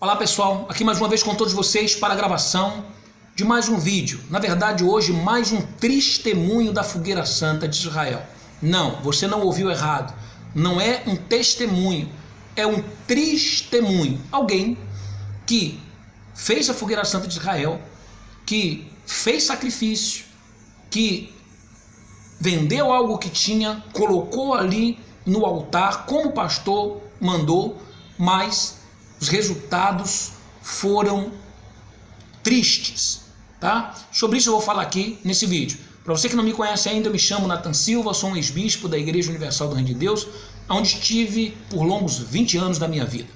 Olá pessoal, aqui mais uma vez com todos vocês para a gravação de mais um vídeo. Na verdade hoje mais um testemunho da Fogueira Santa de Israel. Não, você não ouviu errado. Não é um testemunho, é um testemunho. Alguém que fez a Fogueira Santa de Israel, que fez sacrifício, que vendeu algo que tinha, colocou ali no altar como o pastor mandou, mas os resultados foram tristes, tá? Sobre isso eu vou falar aqui nesse vídeo. Para você que não me conhece ainda, eu me chamo Nathan Silva, sou um ex-bispo da Igreja Universal do Reino de Deus, onde estive por longos 20 anos da minha vida.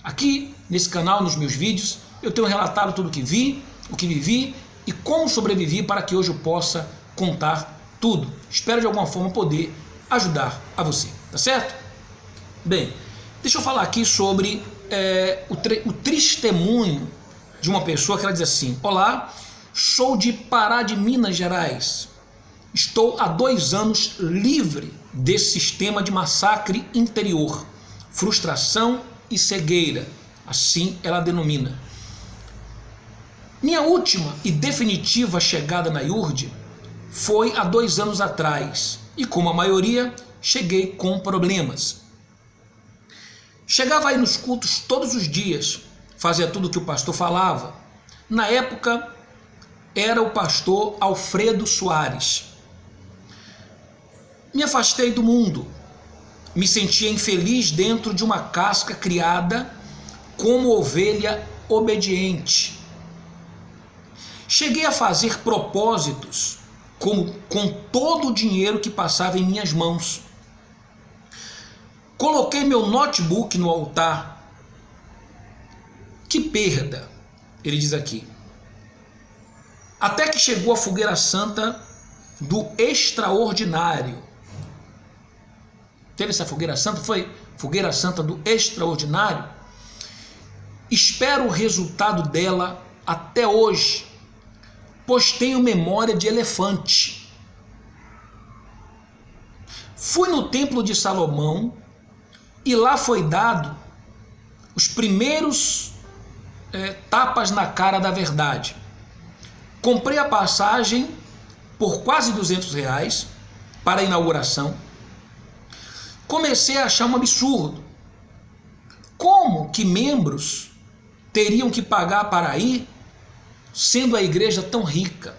Aqui, nesse canal, nos meus vídeos, eu tenho relatado tudo o que vi, o que vivi e como sobrevivi para que hoje eu possa contar tudo. Espero de alguma forma poder ajudar a você, tá certo? Bem, deixa eu falar aqui sobre o testemunho de uma pessoa que ela diz assim: olá, sou de Pará de Minas Gerais, estou há 2 anos livre desse sistema de massacre interior, frustração e cegueira, assim ela denomina. Minha última e definitiva chegada na IURD foi há 2 anos atrás e, como a maioria, cheguei com problemas. Chegava aí nos cultos todos os dias, fazia tudo o que o pastor falava. Na época, era o pastor Alfredo Soares. Me afastei do mundo, me sentia infeliz dentro de uma casca criada como ovelha obediente. Cheguei a fazer propósitos com todo o dinheiro que passava em minhas mãos. Coloquei meu notebook no altar. Que perda, ele diz aqui. Até que chegou a Fogueira Santa do Extraordinário. Teve essa Fogueira Santa? Foi Fogueira Santa do Extraordinário. Espero o resultado dela até hoje, pois tenho memória de elefante. Fui no Templo de Salomão e lá foi dado os primeiros tapas na cara da verdade. Comprei a passagem por quase R$200 para a inauguração. Comecei a achar um absurdo. Como que membros teriam que pagar para ir, sendo a igreja tão rica?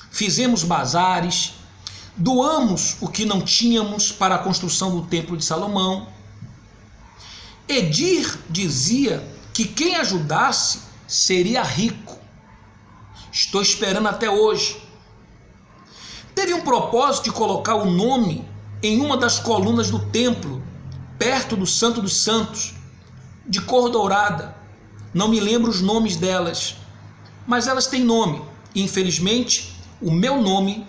Fizemos bazares, doamos o que não tínhamos para a construção do Templo de Salomão. Edir dizia que quem ajudasse seria rico. Estou esperando até hoje. Teve um propósito de colocar o nome em uma das colunas do templo, perto do Santo dos Santos, de cor dourada. Não me lembro os nomes delas, mas elas têm nome. E, infelizmente, o meu nome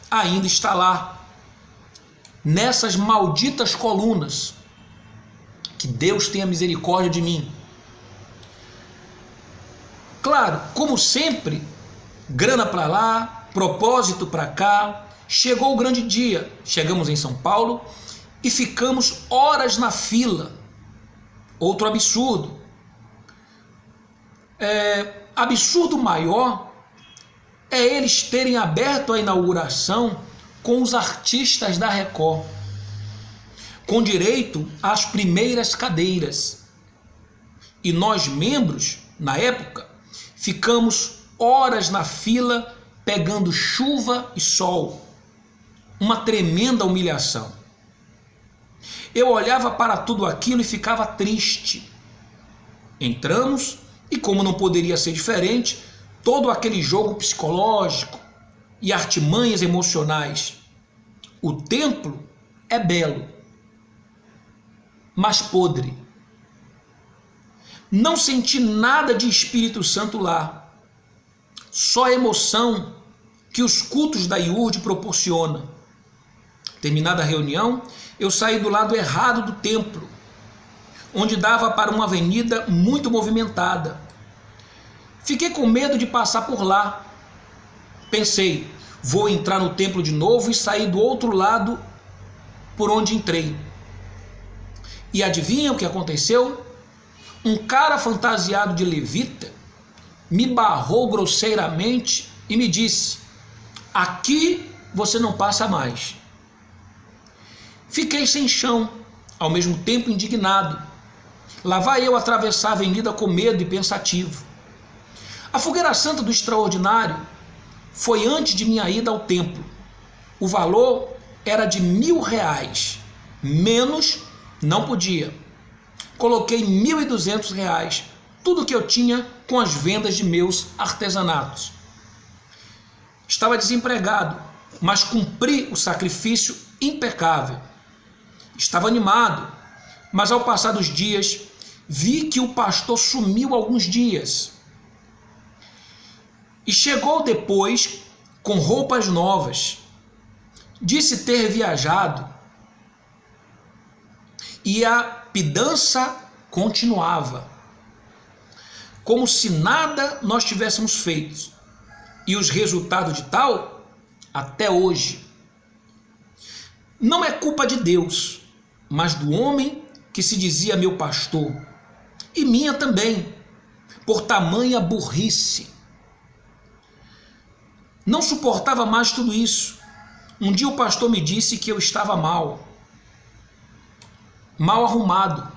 ainda está lá, nessas malditas colunas. Que Deus tenha misericórdia de mim. Claro, como sempre, grana para lá, propósito para cá. Chegou o grande dia, chegamos em São Paulo e ficamos horas na fila. Outro absurdo. Absurdo maior é eles terem aberto a inauguração com os artistas da Record, com direito às primeiras cadeiras. E nós, membros, na época, ficamos horas na fila pegando chuva e sol. Uma tremenda humilhação. Eu olhava para tudo aquilo e ficava triste. Entramos e, como não poderia ser diferente, todo aquele jogo psicológico e artimanhas emocionais. O templo é belo, mas podre. Não senti nada de Espírito Santo lá, só a emoção que os cultos da IURD proporcionam. Terminada a reunião, eu saí do lado errado do templo, onde dava para uma avenida muito movimentada. Fiquei com medo de passar por lá. Pensei, vou entrar no templo de novo e sair do outro lado por onde entrei. E adivinha o que aconteceu? um cara fantasiado de levita me barrou grosseiramente e me disse: aqui você não passa mais. Fiquei sem chão, ao mesmo tempo indignado. Lá vai eu atravessar a avenida com medo e pensativo. A fogueira santa do extraordinário foi antes de minha ida ao templo. O valor era de R$1.000, menos não podia. Coloquei R$1.200, tudo que eu tinha com as vendas de meus artesanatos. Estava desempregado, mas cumpri o sacrifício impecável. Estava animado, mas ao passar dos dias, vi que o pastor sumiu alguns dias. E chegou depois com roupas novas. Disse ter viajado. E a pidança continuava, como se nada nós tivéssemos feito. E os resultados de tal, até hoje. Não é culpa de Deus, mas do homem que se dizia meu pastor, e minha também, por tamanha burrice. Não suportava mais tudo isso. Um dia o pastor me disse que eu estava mal arrumado,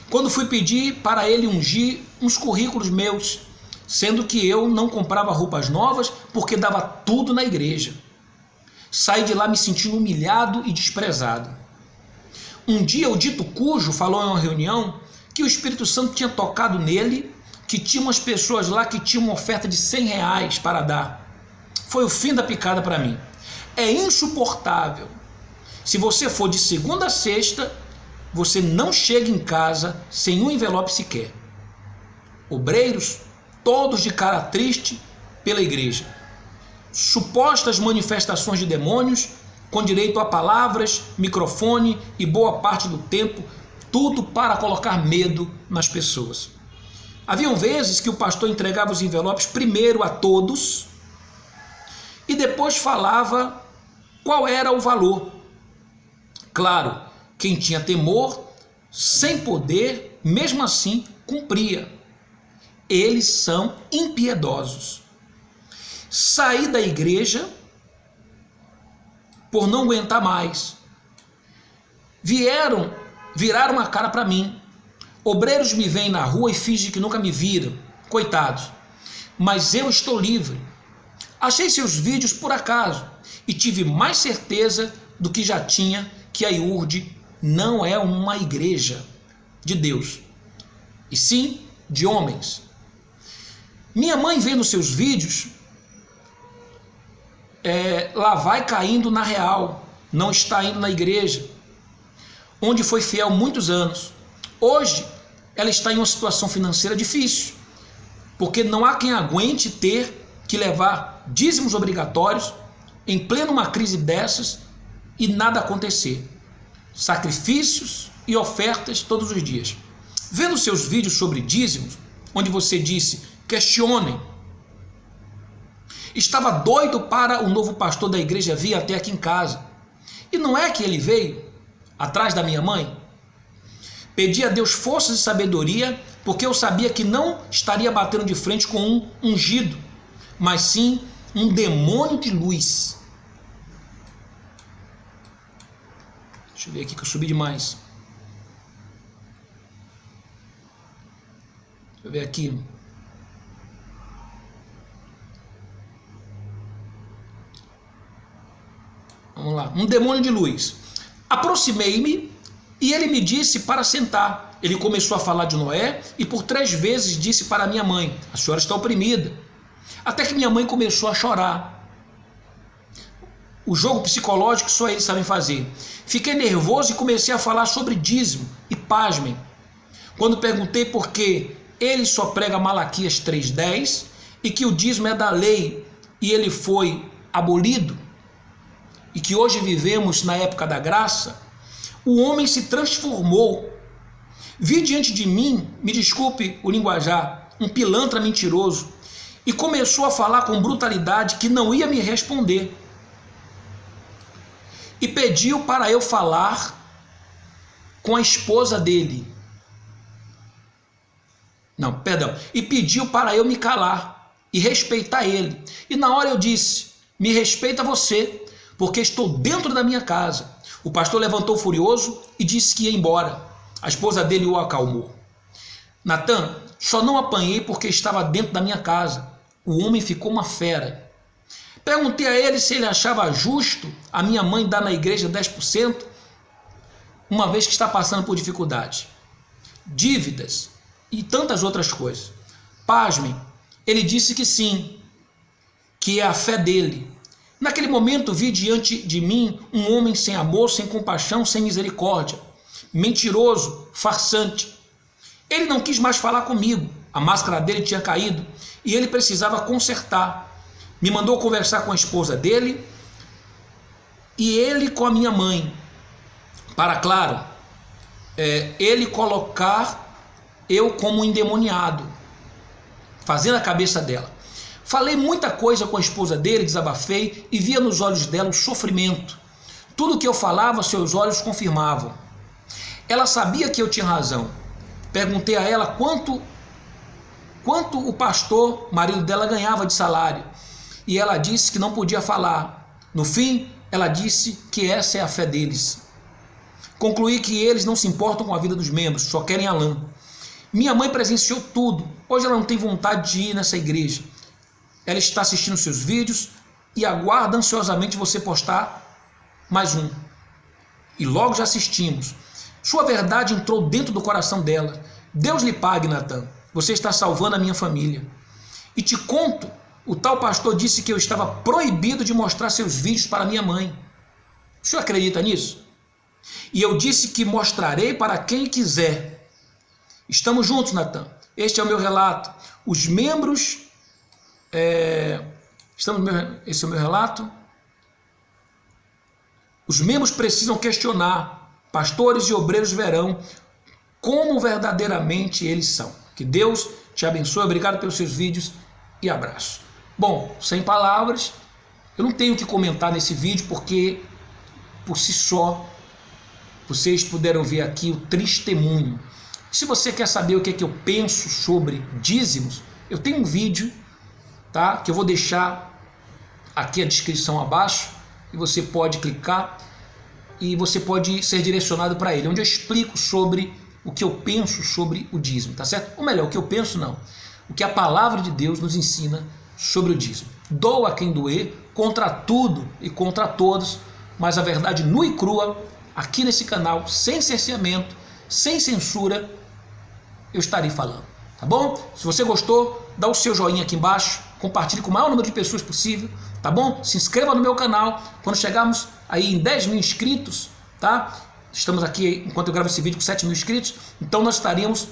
quando fui pedir para ele ungir uns currículos meus, sendo que eu não comprava roupas novas porque dava tudo na igreja. Saí de lá me sentindo humilhado e desprezado. Um dia o dito cujo falou em uma reunião que o Espírito Santo tinha tocado nele, que tinha umas pessoas lá que tinham uma oferta de R$100 para dar. Foi o fim da picada para mim. É insuportável. Se você for de segunda a sexta, você não chega em casa sem um envelope sequer. Obreiros, todos de cara triste pela igreja. Supostas manifestações de demônios, com direito a palavras, microfone e boa parte do tempo, tudo para colocar medo nas pessoas. Haviam vezes que o pastor entregava os envelopes primeiro a todos e depois falava qual era o valor. Claro, quem tinha temor, sem poder, mesmo assim cumpria. Eles são impiedosos. Saí da igreja por não aguentar mais. Viraram a cara para mim. Obreiros me veem na rua e fingem que nunca me viram. Coitados. Mas eu estou livre. Achei seus vídeos por acaso e tive mais certeza do que já tinha que a IURD não é uma igreja de Deus, e sim de homens. Minha mãe vendo seus vídeos, lá vai caindo na real, não está indo na igreja, onde foi fiel muitos anos. Hoje ela está em uma situação financeira difícil, porque não há quem aguente ter que levar dízimos obrigatórios em plena uma crise dessas e nada acontecer. Sacrifícios e ofertas todos os dias. Vendo seus vídeos sobre dízimos, onde você disse, questionem. Estava doido para o novo pastor da igreja vir até aqui em casa. E não é que ele veio atrás da minha mãe? Pedi a Deus forças e sabedoria, porque eu sabia que não estaria batendo de frente com um ungido, mas sim um demônio de luz. Deixa eu ver aqui que eu subi demais. Deixa eu ver aqui. Vamos lá. Um demônio de luz. Aproximei-me e ele me disse para sentar. Ele começou a falar de Noé e por 3 vezes disse para minha mãe: a senhora está oprimida. Até que minha mãe começou a chorar. O jogo psicológico só eles sabem fazer. Fiquei nervoso e comecei a falar sobre dízimo. E pasmem, quando perguntei por que ele só prega Malaquias 3:10 e que o dízimo é da lei e ele foi abolido, e que hoje vivemos na época da graça, o homem se transformou. Vi diante de mim, me desculpe o linguajar, um pilantra mentiroso, e começou a falar com brutalidade que não ia me responder. E pediu para eu falar com a esposa dele. Não, perdão. E pediu para eu me calar e respeitar ele. E na hora eu disse: me respeita você, porque estou dentro da minha casa. O pastor levantou furioso e disse que ia embora. A esposa dele o acalmou. Natan, só não apanhei porque estava dentro da minha casa. O homem ficou uma fera. Perguntei a ele se ele achava justo a minha mãe dar na igreja 10%, uma vez que está passando por dificuldade, dívidas e tantas outras coisas. Pasmem, ele disse que sim, que é a fé dele. Naquele momento vi diante de mim um homem sem amor, sem compaixão, sem misericórdia, mentiroso, farsante. Ele não quis mais falar comigo, a máscara dele tinha caído e ele precisava consertar. Me mandou conversar com a esposa dele e ele com a minha mãe, para, claro, ele colocar eu como endemoniado, fazendo a cabeça dela. Falei muita coisa com a esposa dele, desabafei e via nos olhos dela o sofrimento. Tudo que eu falava, seus olhos confirmavam. Ela sabia que eu tinha razão. Perguntei a ela quanto o pastor, marido dela, ganhava de salário. E ela disse que não podia falar. No fim, ela disse que essa é a fé deles. Concluí que eles não se importam com a vida dos membros, só querem a lã. Minha mãe presenciou tudo. Hoje ela não tem vontade de ir nessa igreja. Ela está assistindo seus vídeos e aguarda ansiosamente você postar mais um. E logo já assistimos. Sua verdade entrou dentro do coração dela. Deus lhe pague, Natan. Você está salvando a minha família. E te conto, o tal pastor disse que eu estava proibido de mostrar seus vídeos para minha mãe. O senhor acredita nisso? E eu disse que mostrarei para quem quiser. Estamos juntos, Natan. Este é o meu relato. Os membros... Esse é o meu relato. Os membros precisam questionar. Pastores e obreiros verão como verdadeiramente eles são. Que Deus te abençoe. Obrigado pelos seus vídeos e abraço. Bom, sem palavras, eu não tenho o que comentar nesse vídeo porque por si só vocês puderam ver aqui o testemunho. Se você quer saber o que é que eu penso sobre dízimos, eu tenho um vídeo, tá, que eu vou deixar aqui a descrição abaixo e você pode clicar e você pode ser direcionado para ele, onde eu explico sobre o que eu penso sobre o dízimo, tá certo? Ou melhor, o que eu penso não, o que a palavra de Deus nos ensina sobre o dízimo. Doa a quem doer, contra tudo e contra todos, mas a verdade nua e crua, aqui nesse canal, sem cerceamento, sem censura, eu estarei falando, tá bom? Se você gostou, dá o seu joinha aqui embaixo, compartilhe com o maior número de pessoas possível, tá bom? Se inscreva no meu canal, quando chegarmos aí em 10 mil inscritos, tá? Estamos aqui, enquanto eu gravo esse vídeo, com 7 mil inscritos, então nós estaremos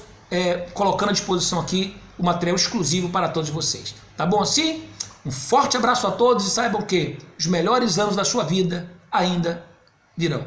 colocando à disposição aqui o material exclusivo para todos vocês, tá bom assim? Um forte abraço a todos e saibam que os melhores anos da sua vida ainda virão.